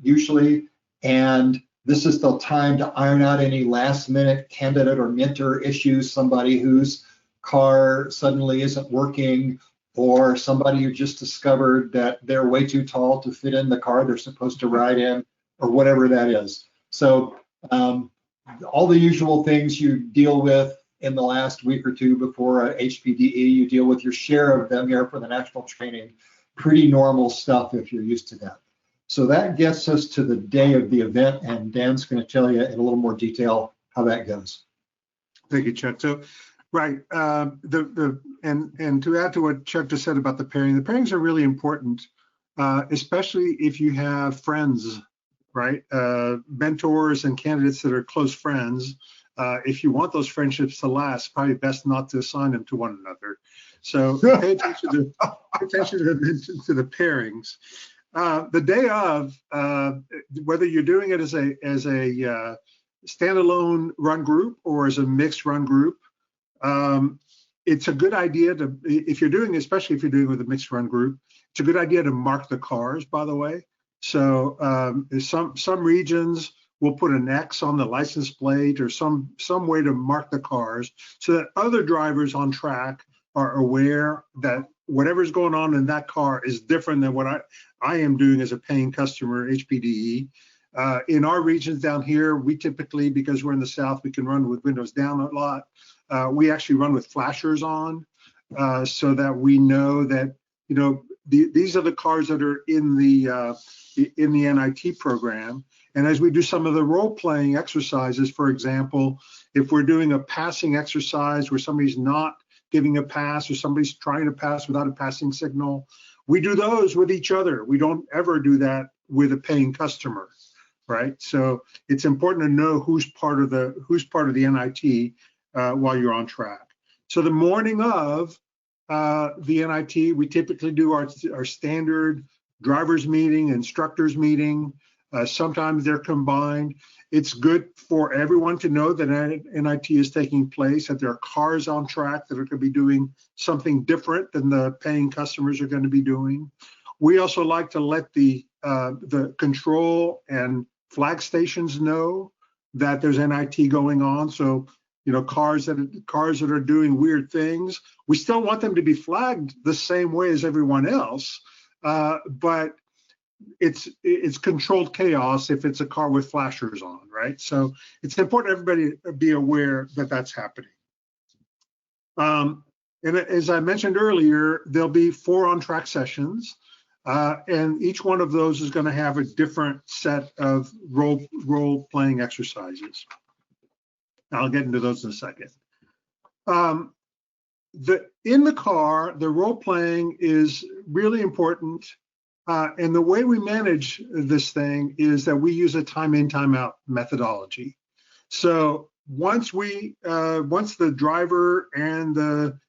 usually, and this is the time to iron out any last-minute candidate or mentor issues, somebody whose car suddenly isn't working, or somebody who just discovered that they're way too tall to fit in the car they're supposed to ride in, or whatever that is. So all the usual things you deal with in the last week or 2 before HPDE, you deal with your share of them here for the national training. Pretty normal stuff if you're used to that. So that gets us to the day of the event, and Dan's going to tell you in a little more detail how that goes. Thank you, Chuck. So, right, and to add to what Chuck just said about the pairings are really important, especially if you have friends, right? Mentors and candidates that are close friends. If you want those friendships to last, probably best not to assign them to one another. So pay attention to the pairings. The day of, whether you're doing it as a standalone run group or as a mixed run group, it's a good idea to, if you're doing, especially if you're doing with a mixed run group, it's a good idea to mark the cars, by the way. So some regions will put an X on the license plate or some way to mark the cars so that other drivers on track are aware that whatever's going on in that car is different than what I am doing as a paying customer, HPDE. In our regions down here, we typically, because we're in the South, we can run with windows down a lot. We actually run with flashers on so that we know that, you know, these are the cars that are in the NIT program. And as we do some of the role-playing exercises, for example, if we're doing a passing exercise where somebody's not giving a pass or somebody's trying to pass without a passing signal, we do those with each other. We don't ever do that with a paying customer, right? So it's important to know who's part of the NIT while you're on track. So the morning of the NIT, we typically do our standard drivers meeting, instructors meeting. Sometimes they're combined. It's good for everyone to know that NIT is taking place, that there are cars on track that are going to be doing something different than the paying customers are going to be doing. We also like to let the control and flag stations know that there's NIT going on. So, you know, cars that are doing weird things, we still want them to be flagged the same way as everyone else, but it's controlled chaos if it's a car with flashers on, right? So it's important everybody be aware that that's happening. And as I mentioned earlier, there'll be 4 on-track sessions, and each one of those is going to have a different set of role-playing exercises. I'll get into those in a second. In the car, the role-playing is really important. And the way we manage this thing is that we use a time in, time out methodology. So once the driver and the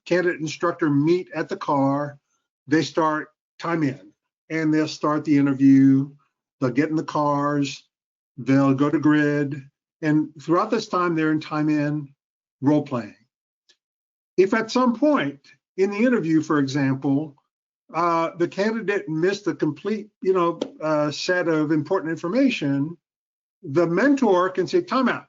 candidate instructor meet at the car, they start time in, and they'll start the interview. They'll get in the cars, they'll go to grid, and throughout this time they're in time in role playing. If at some point in the interview, for example, the candidate missed a complete, set of important information, the mentor can say, time out.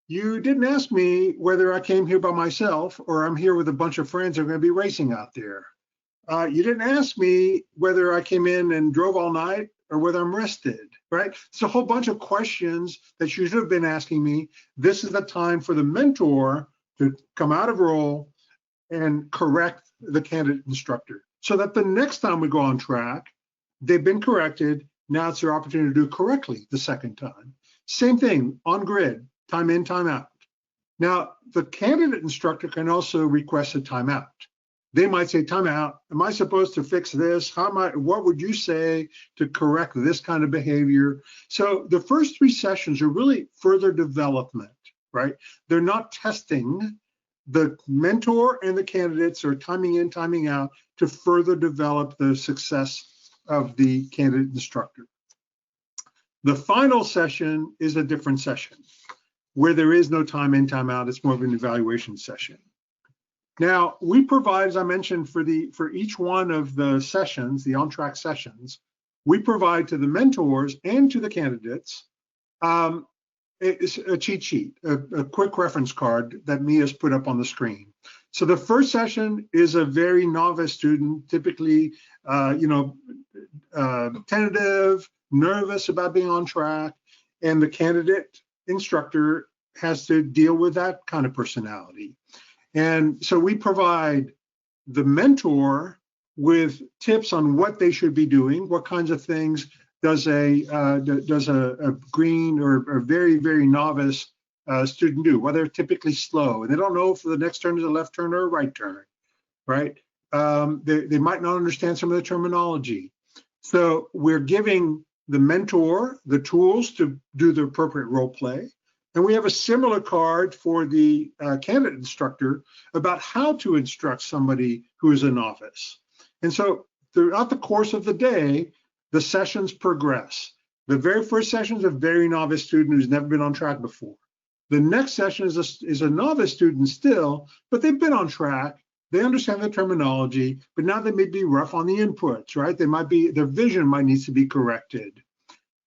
You didn't ask me whether I came here by myself or I'm here with a bunch of friends who are going to be racing out there. You didn't ask me whether I came in and drove all night or whether I'm rested, right? It's a whole bunch of questions that you should have been asking me. This is the time for the mentor to come out of role and correct the candidate instructor so that the next time we go on track, they've been corrected. Now it's their opportunity to do correctly the second time. Same thing on grid, time in, time out. Now, the candidate instructor can also request a timeout. They might say, time out, am I supposed to fix this? What would you say to correct this kind of behavior? So the first 3 sessions are really further development, right? They're not testing. The mentor and the candidates are timing in, timing out to further develop the success of the candidate instructor. The final session is a different session where there is no time in, time out. It's more of an evaluation session. Now, we provide, as I mentioned, for each one of the sessions, the on-track sessions, we provide to the mentors and to the candidates a cheat sheet, a quick reference card that Mia's put up on the screen. So the first session is a very novice student, typically, tentative, nervous about being on track, and the candidate instructor has to deal with that kind of personality. And so we provide the mentor with tips on what they should be doing, what kinds of things does a green or very, very novice student do, well, they're typically slow and they don't know if the next turn is a left turn or a right turn, right? They might not understand some of the terminology. So we're giving the mentor the tools to do the appropriate role play. And we have a similar card for the candidate instructor about how to instruct somebody who is a novice. And so throughout the course of the day, the sessions progress. The very first session is a very novice student who's never been on track before. The next session is a novice student still, but they've been on track. They understand the terminology, but now they may be rough on the inputs, right? Their vision might need to be corrected.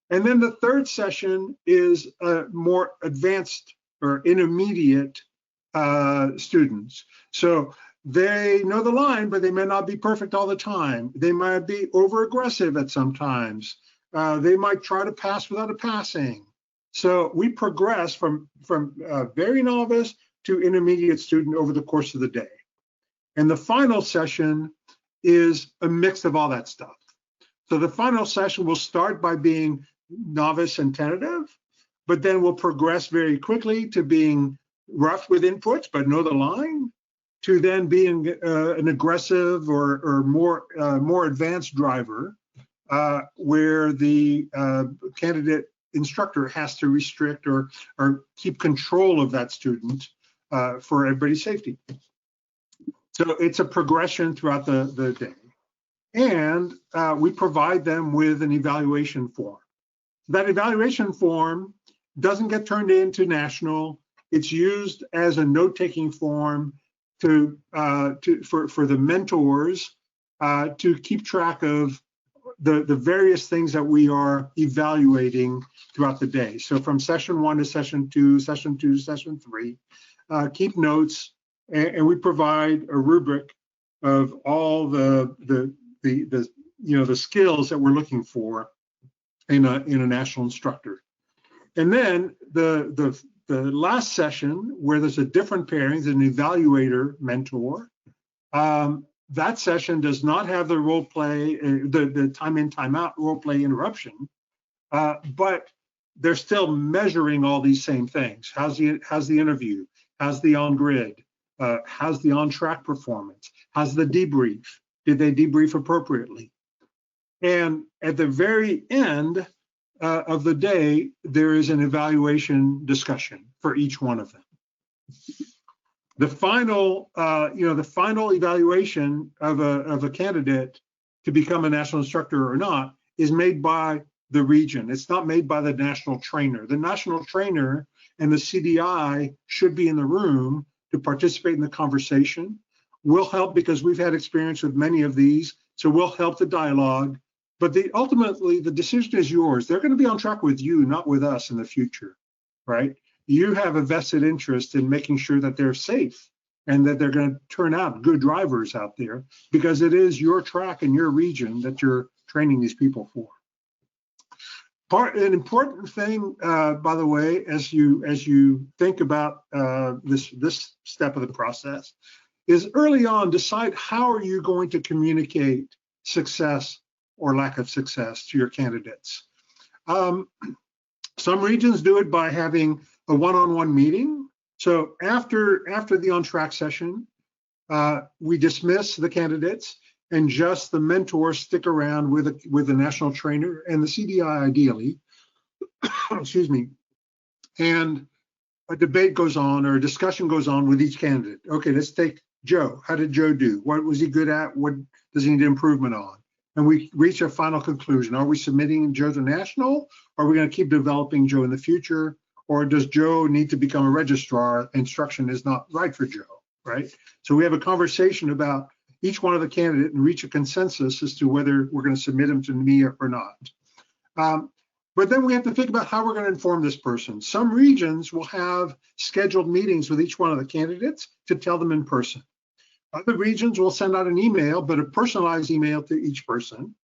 And then the third session is more advanced or intermediate students. So they know the line, but they may not be perfect all the time. They might be over aggressive at some times. They might try to pass without a passing. So we progress from very novice to intermediate student over the course of the day. And the final session is a mix of all that stuff. So the final session will start by being novice and tentative, but then we'll progress very quickly to being rough with inputs, but know the line, to then being an aggressive or more advanced driver, where the candidate instructor has to restrict or keep control of that student for everybody's safety. So it's a progression throughout the day. And we provide them with an evaluation form. That evaluation form doesn't get turned into national. It's used as a note-taking form for the mentors to keep track of the various things that we are evaluating throughout the day. So from session 1 to session 2, session 2 to session 3, keep notes, and we provide a rubric of all the skills that we're looking for in a national instructor. And then the last session, where there's a different pairing, an evaluator mentor, that session does not have the role play, the time in, time out role play interruption, but they're still measuring all these same things. How's the interview? How's the on-grid? How's the on-track performance? How's the debrief? Did they debrief appropriately? And at the very end of the day, there is an evaluation discussion for each one of them. The final, the final evaluation of a candidate to become a national instructor or not is made by the region. It's not made by the national trainer. The national trainer and the CDI should be in the room to participate in the conversation. We'll help because we've had experience with many of these, so we'll help the dialogue. But ultimately, the decision is yours. They're going to be on track with you, not with us in the future, right? You have a vested interest in making sure that they're safe and that they're going to turn out good drivers out there, because it is your track and your region that you're training these people for. An important thing, by the way, as you think about this step of the process, is early on decide how are you going to communicate success or lack of success to your candidates. Some regions do it by having a one-on-one meeting. So after the on-track session, we dismiss the candidates and just the mentors stick around with the national trainer and the CDI ideally, excuse me, and a debate goes on or a discussion goes on with each candidate. Okay, let's take Joe. How did Joe do? What was he good at? What does he need improvement on? And we reach a final conclusion. Are we submitting Joe to national? Or are we going to keep developing Joe in the future? Or does Joe need to become a registrar? Instruction is not right for Joe, right? So we have a conversation about each one of the candidates and reach a consensus as to whether we're going to submit them to me or not. But then we have to think about how we're going to inform this person. Some regions will have scheduled meetings with each one of the candidates to tell them in person. Other regions will send out an email, but a personalized email to each person,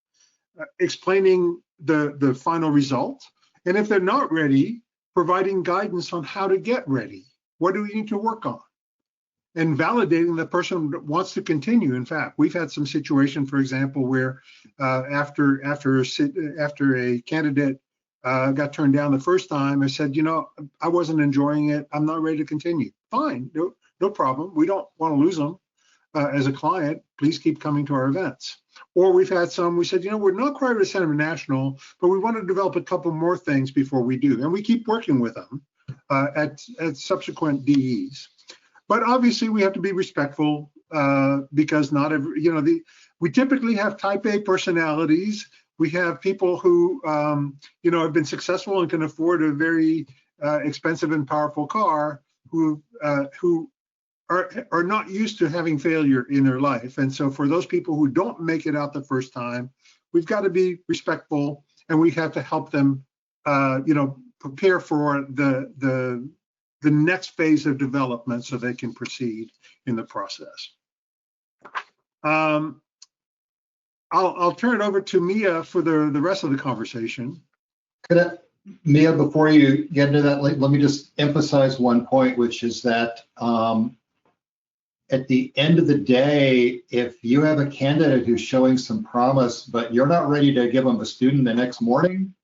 explaining the final result. And if they're not ready, providing guidance on how to get ready. What do we need to work on? and validating the person that wants to continue. In fact, we've had some situation, for example, where after a candidate got turned down the first time, I said, I wasn't enjoying it. I'm not ready to continue. Fine, no problem. We don't want to lose them as a client. Please keep coming to our events. Or we've had some, we said, we're not quite ready to send them national, but we want to develop a couple more things before we do. And we keep working with them at subsequent DEs. But obviously we have to be respectful because not every, we typically have type A personalities. We have people who, have been successful and can afford a very expensive and powerful car who are not used to having failure in their life. And so for those people who don't make it out the first time, we've got to be respectful, and we have to help them, prepare for the next phase of development so they can proceed in the process. I'll turn it over to Mia for the rest of the conversation. Mia, before you get into that, let me just emphasize one point, which is that at the end of the day, if you have a candidate who's showing some promise, but you're not ready to give them a student the next morning,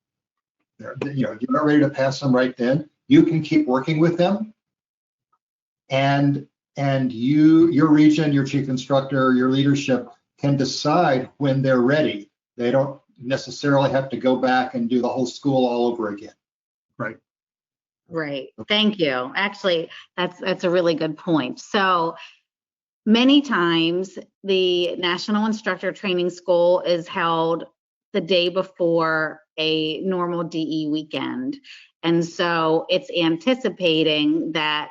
you're not ready to pass them right then, you can keep working with them. And your region, your chief instructor, your leadership can decide when they're ready. They don't necessarily have to go back and do the whole school all over again. Right. Right. Thank you. Actually, that's a really good point. So many times the National Instructor Training School is held the day before a normal DE weekend. And so it's anticipating that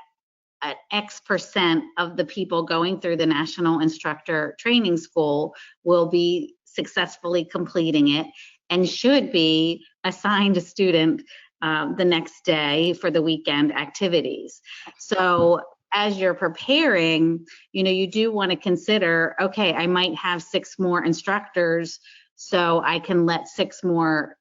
at X% of the people going through the National Instructor Training School will be successfully completing it and should be assigned a student the next day for the weekend activities. So as you're preparing, you do want to consider, okay, I might have 6 more instructors, so I can let 6 more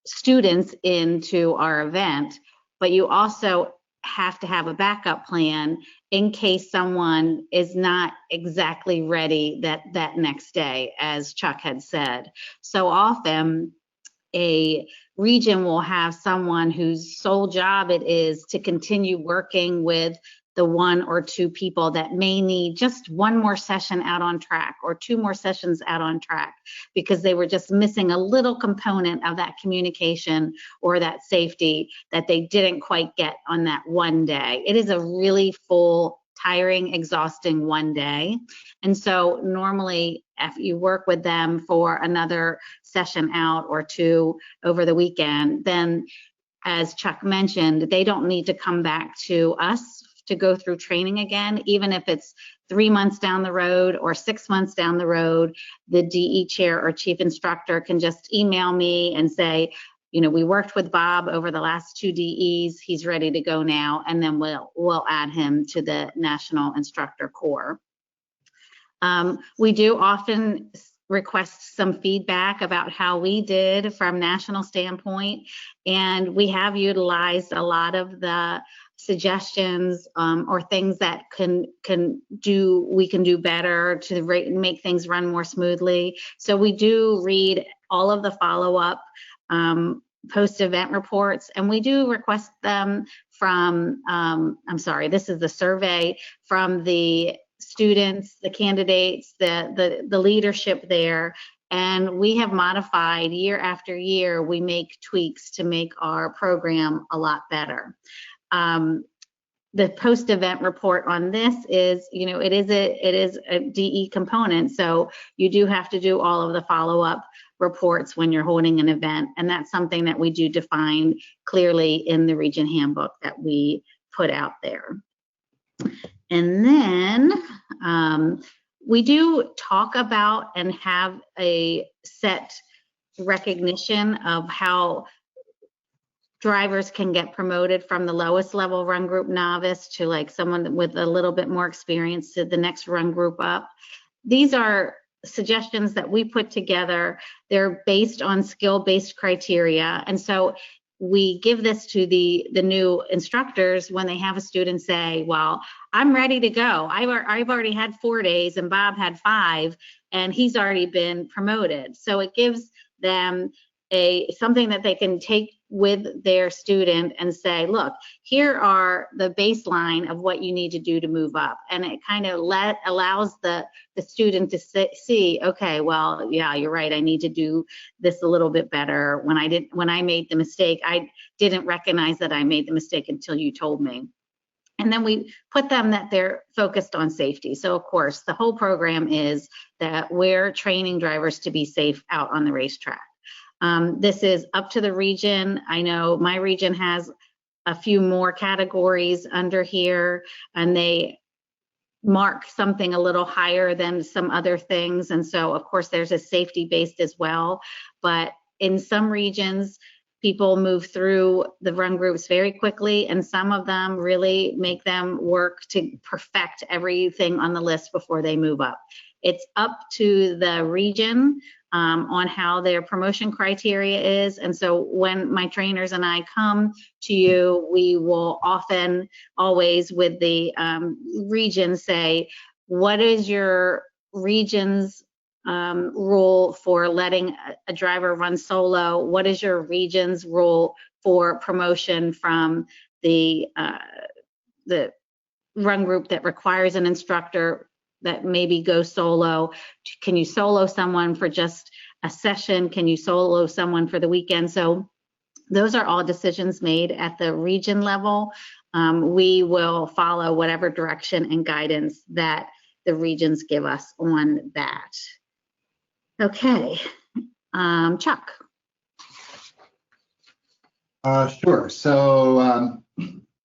students into our event, but you also have to have a backup plan in case someone is not exactly ready that next day, as Chuck had said. So often a region will have someone whose sole job it is to continue working with the 1 or 2 people that may need just 1 more session out on track or 2 more sessions out on track because they were just missing a little component of that communication or that safety that they didn't quite get on that one day. It is a really full, tiring, exhausting one day. And so normally if you work with them for another session out or 2 over the weekend, then as Chuck mentioned, they don't need to come back to us to go through training again, even if it's 3 months down the road or 6 months down the road. The DE chair or chief instructor can just email me and say, we worked with Bob over the last 2 DEs, he's ready to go now, and then we'll add him to the National Instructor Corps. We do often request some feedback about how we did from national standpoint, and we have utilized a lot of the suggestions or things that we can do better to make things run more smoothly. So we do read all of the follow-up post-event reports, and we do request them from, this is the survey from the students, the candidates, the leadership there, and we have modified year after year. We make tweaks to make our program a lot better. The post-event report on this is, it is a DE component, so you do have to do all of the follow-up reports when you're holding an event, and that's something that we do define clearly in the region handbook that we put out there. And then we do talk about and have a set recognition of how drivers can get promoted from the lowest level run group novice to like someone with a little bit more experience to the next run group up. These are suggestions that we put together. They're based on skill-based criteria. And so we give this to the new instructors when they have a student say, well, I'm ready to go. I've already had 4 days and Bob had 5 and he's already been promoted. So it gives them something that they can take with their student and say, look, here are the baseline of what you need to do to move up. And it kind of allows the student to see, okay, well, yeah, you're right. I need to do this a little bit better. When I made the mistake, I didn't recognize that I made the mistake until you told me. And then we put them that they're focused on safety. So of course, the whole program is that we're training drivers to be safe out on the racetrack. This is up to the region. I know my region has a few more categories under here, and they mark something a little higher than some other things. And so, of course, there's a safety based as well. But in some regions, people move through the run groups very quickly, and some of them really make them work to perfect everything on the list before they move up. It's up to the region on how their promotion criteria is. And so when my trainers and I come to you, we will often always with the region say, what is your region's rule for letting a driver run solo? What is your region's rule for promotion from the run group that requires an instructor that maybe go solo? Can you solo someone for just a session? Can you solo someone for the weekend? So those are all decisions made at the region level. We will follow whatever direction and guidance that the regions give us on that. Okay, Chuck. Sure. So,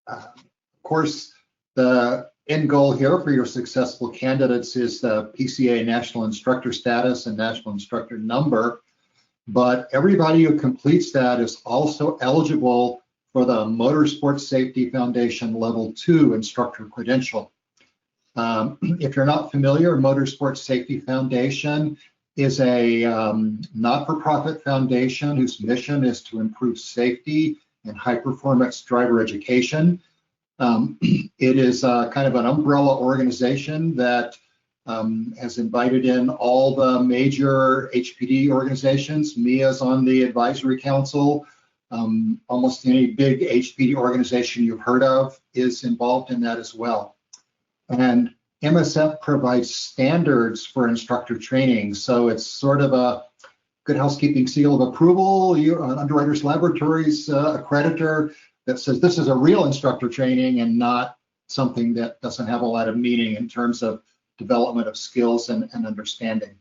of course, the end goal here for your successful candidates is the PCA National Instructor status and National Instructor number, but everybody who completes that is also eligible for the Motorsport Safety Foundation Level 2 Instructor Credential. If you're not familiar, Motorsport Safety Foundation is a not-for-profit foundation whose mission is to improve safety and high-performance driver education. It is kind of an umbrella organization that has invited in all the major HPDE organizations. MIA's on the advisory council. Almost any big HPDE organization you've heard of is involved in that as well. And MSF provides standards for instructor training. So it's sort of a good housekeeping seal of approval. Underwriters Laboratories accreditor that says this is a real instructor training and not something that doesn't have a lot of meaning in terms of development of skills and understanding.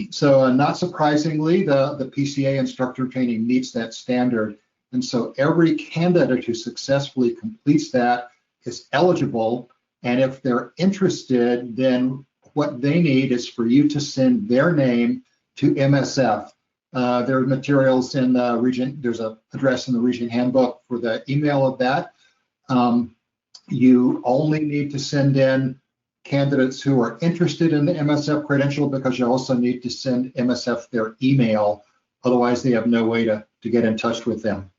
So not surprisingly, the PCA instructor training meets that standard. And so every candidate who successfully completes that is eligible. And if they're interested, then what they need is for you to send their name to MSF. There are materials in the region. There's an address in the region handbook for the email of that. You only need to send in candidates who are interested in the MSF credential, because you also need to send MSF their email. Otherwise, they have no way to get in touch with them.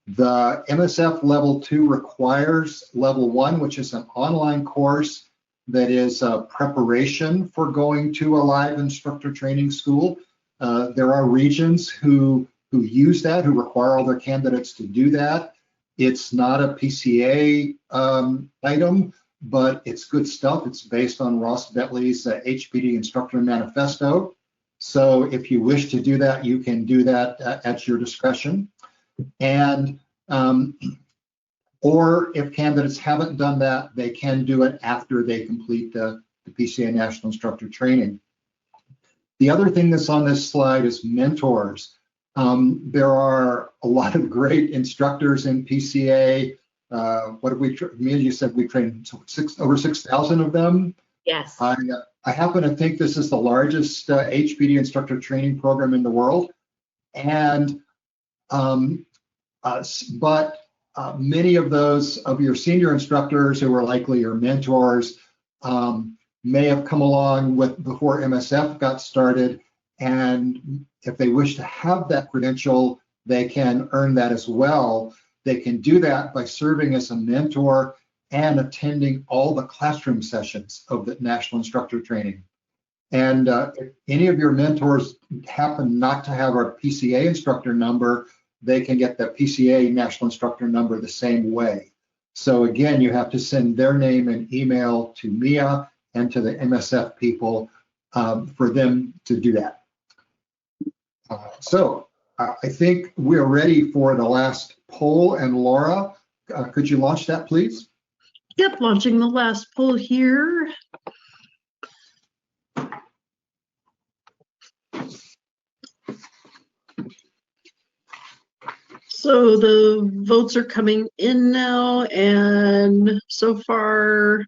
The MSF Level 2 requires Level 1, which is an online course that is a preparation for going to a live instructor training school. There are regions who use that, who require all their candidates to do that. It's not a PCA item, but it's good stuff. It's based on Ross Bentley's HPD Instructor Manifesto. So if you wish to do that, you can do that at your discretion. And or if candidates haven't done that, they can do it after they complete the PCA National Instructor Training. The other thing that's on this slide is mentors. There are a lot of great instructors in PCA. What have we? You said we trained over 6,000 of them. Yes. I happen to think this is the largest HPD instructor training program in the world, and but many of those of your senior instructors who are likely your mentors may have come along before MSF got started, and if they wish to have that credential, they can earn that as well. They can do that by serving as a mentor and attending all the classroom sessions of the National Instructor Training. And if any of your mentors happen not to have a PCA instructor number, they can get the PCA National Instructor number the same way. So again, you have to send their name and email to Mia and to the MSF people for them to do that. So I think we're ready for the last poll. And Laura, could you launch that, please? Yep, launching the last poll here. So the votes are coming in now, and so far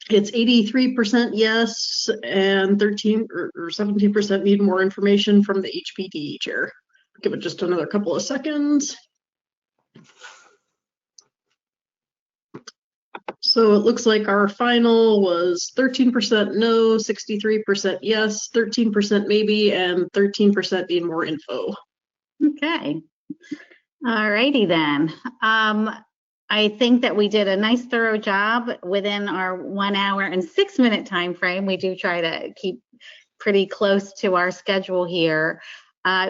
it's 83% yes, and 13 or 17% need more information from the HPDE chair. Give it just another couple of seconds. So it looks like our final was 13% no, 63% yes, 13% maybe, and 13% need more info. Okay. All righty then. I think that we did a nice thorough job within our 1 hour and 6 minute time frame. We do try to keep pretty close to our schedule here.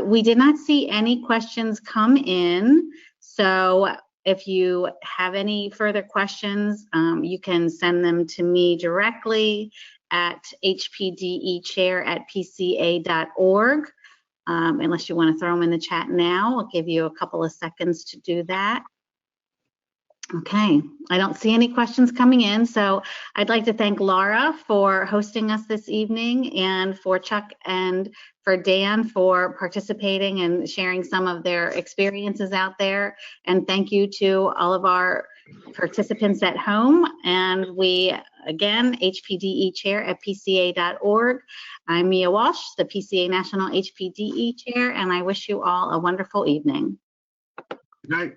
We did not see any questions come in. So if you have any further questions, you can send them to me directly at hpdechair@pca.org. Unless you want to throw them in the chat now, I'll give you a couple of seconds to do that. Okay, I don't see any questions coming in, so I'd like to thank Laura for hosting us this evening, and for Chuck and for Dan for participating and sharing some of their experiences out there. And thank you to all of our participants at home. And we, again, HPDE chair at PCA.org. I'm Mia Walsh, the PCA National HPDE chair, and I wish you all a wonderful evening. Good night.